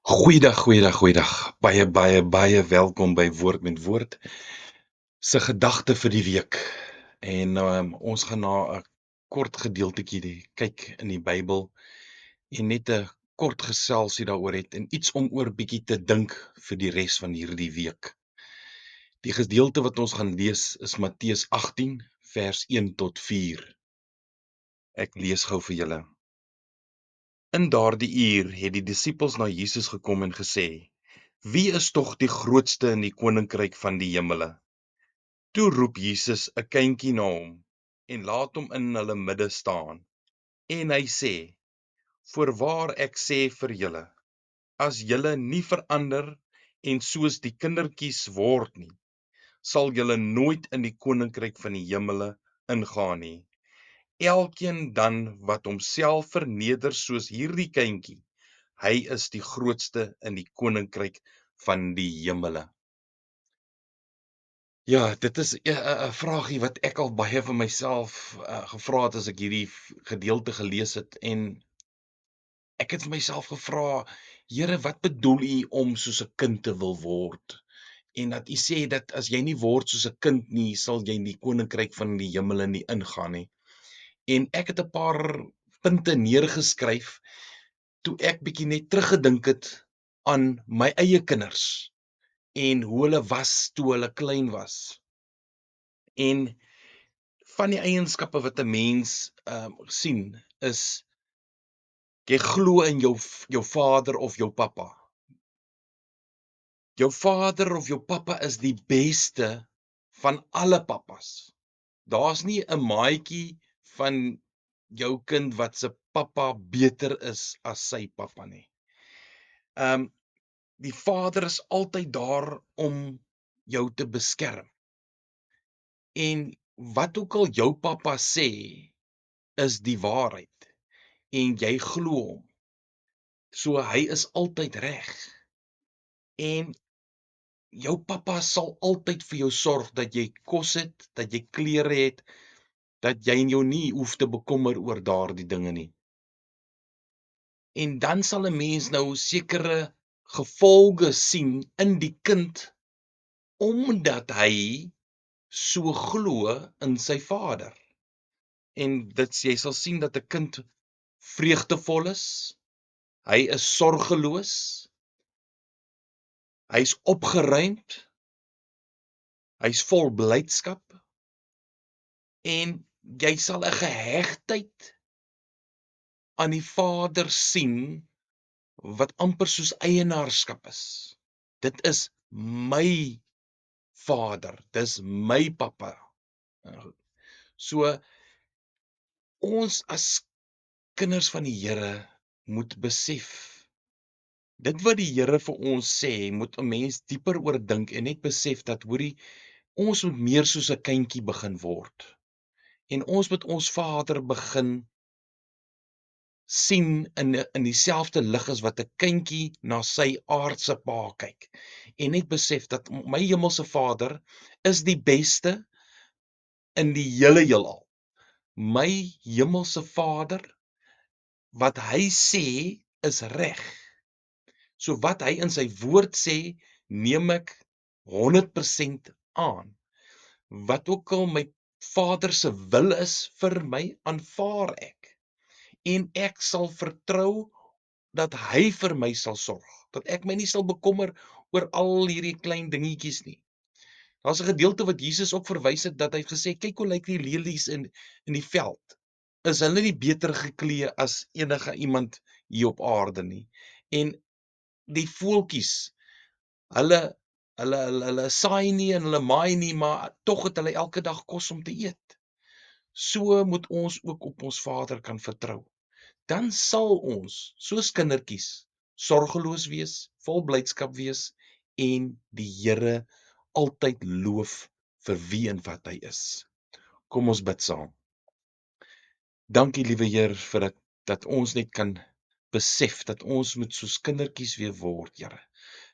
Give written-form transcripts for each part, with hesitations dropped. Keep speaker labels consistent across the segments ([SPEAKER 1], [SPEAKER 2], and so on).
[SPEAKER 1] Goeiedag. Baie welkom by Woord met Woord se gedagte vir die week. En ons gaan na 'n kort gedeeltetjie kyk in die Bybel en net 'n kort geselsie daaroor het en iets om oor bietjie te dink vir die res van hierdie week. Die gedeelte wat ons gaan lees is Matteus 18 vers 1 tot 4. Ek lees gou vir julle. In daardie uur het die disippels na Jesus gekom en gesê: "Wie is tog die grootste in die koninkryk van die hemele?" Toe roep Jesus 'n kindjie na hom en laat hom in hulle midde staan. En hy sê: "Voorwaar ek sê vir julle, as julle nie verander en soos die kindertjies word nie, sal julle nooit in die koninkryk van die hemele ingaan nie. Elkeen dan wat homself verneder soos hierdie kindjie, hy is die grootste in die koninkryk van die hemele." Ja, dit is 'n vraagie wat ek al baie vir myself gevra het as ek hierdie gedeelte gelees het, en ek het vir myself gevra: Here, wat bedoel U om soos 'n kind te wil word? En dat U sê dat as jy nie word soos 'n kind nie, sal jy in die koninkryk van die hemele nie ingaan nie. En ek het 'n paar punte neergeskryf toe ek bietjie net teruggedink het aan my eie kinders en hoe hulle was toe hulle klein was. En van die eienskappe wat 'n mens sien is jy glo in jou vader of jou pappa. Jou vader of jou pappa is die beste van alle pappas. Daar's nie 'n maatjie van jou kind wat se pappa beter is as sy pappa nie. Die vader is altyd daar om jou te beskerm. En wat ook al jou pappa sê, is die waarheid. En jy glo hom. So hy is altyd reg. En jou pappa sal altyd vir jou sorg dat jy kos het, dat jy klere het, dat jy jou nie hoef te bekommer oor daardie dinge nie. En dan sal 'n mens nou sekere gevolge sien in die kind omdat hy so glo in sy vader. En jy sal sien dat 'n kind vreugdevol is, hy is sorgeloos, hy's opgeruimd, hy's vol blydskap, en jy sal 'n gehegtheid aan die Vader sien wat amper soos eienaarskap is. Dit is my Vader, dis my pappa. So ons as kinders van die Here moet besef, dit wat die Here vir ons sê, moet 'n mens dieper oor dink en net besef dat, hoorie, ons moet meer soos 'n kindjie begin word. En ons moet ons Vader begin sien in dieselfde lig as wat 'n kindjie na sy aardse pa kyk. En net besef dat my hemelse Vader is die beste in die hele heelal. My hemelse Vader, wat hy sê is reg. So wat hy in sy woord sê, neem ek 100% aan. Wat ook al my Vader se wil is vir my, aanvaar ek. En ek sal vertrou dat hy vir my sal sorg, dat ek my nie sal bekommer oor al hierdie klein dingetjies nie. Daar's 'n gedeelte wat Jesus ook verwys het, dat hy gesê, kyk hoe lyk die lelies in die veld. Is hulle nie beter geklee as enige iemand hier op aarde nie? En die voeltjies, hulle saai nie en hulle maai nie, maar tog het hulle elke dag kos om te eet. So moet ons ook op ons Vader kan vertrou. Dan sal ons, soos kindertjies, sorgeloos wees, vol blydskap wees en die Here altyd loof vir wie en wat hy is. Kom ons bid saam. Dankie, liewe Heer, vir dat ons net kan besef dat ons moet soos kindertjies weer word, Here.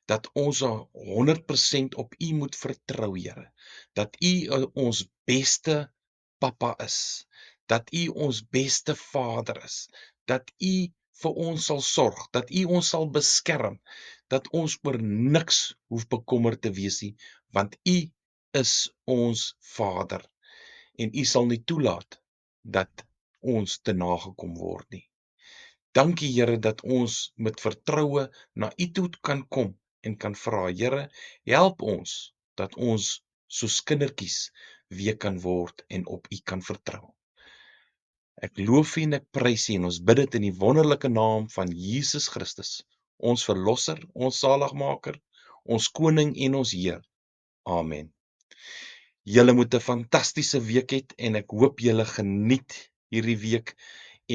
[SPEAKER 1] Dat ons 100% op U moet vertrou, Here. Dat U ons beste pappa is. Dat U ons beste Vader is. Dat U vir ons sal sorg, dat U ons sal beskerm, dat ons oor niks hoef bekommerd te wees nie, want U is ons Vader en U sal nie toelaat dat ons te nagekom word nie. Dankie Here dat ons met vertroue na U toe kan kom en kan vra, Here, help ons dat ons soos kindertjies weer kan word en op U kan vertrou. Ek loof U en ek prys U en ons bid dit in die wonderlike naam van Jesus Christus, ons verlosser, ons saligmaker, ons koning en ons Heer. Amen. Julle moet 'n fantastiese week hê en ek hoop julle geniet hierdie week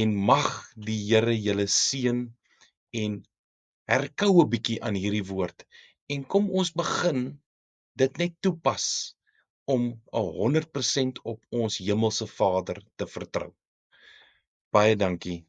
[SPEAKER 1] en mag die Here julle seën en herkou 'n bietjie aan hierdie woord en kom ons begin dit net toepas om 100% op ons hemelse Vader te vertrou. Baie dankie.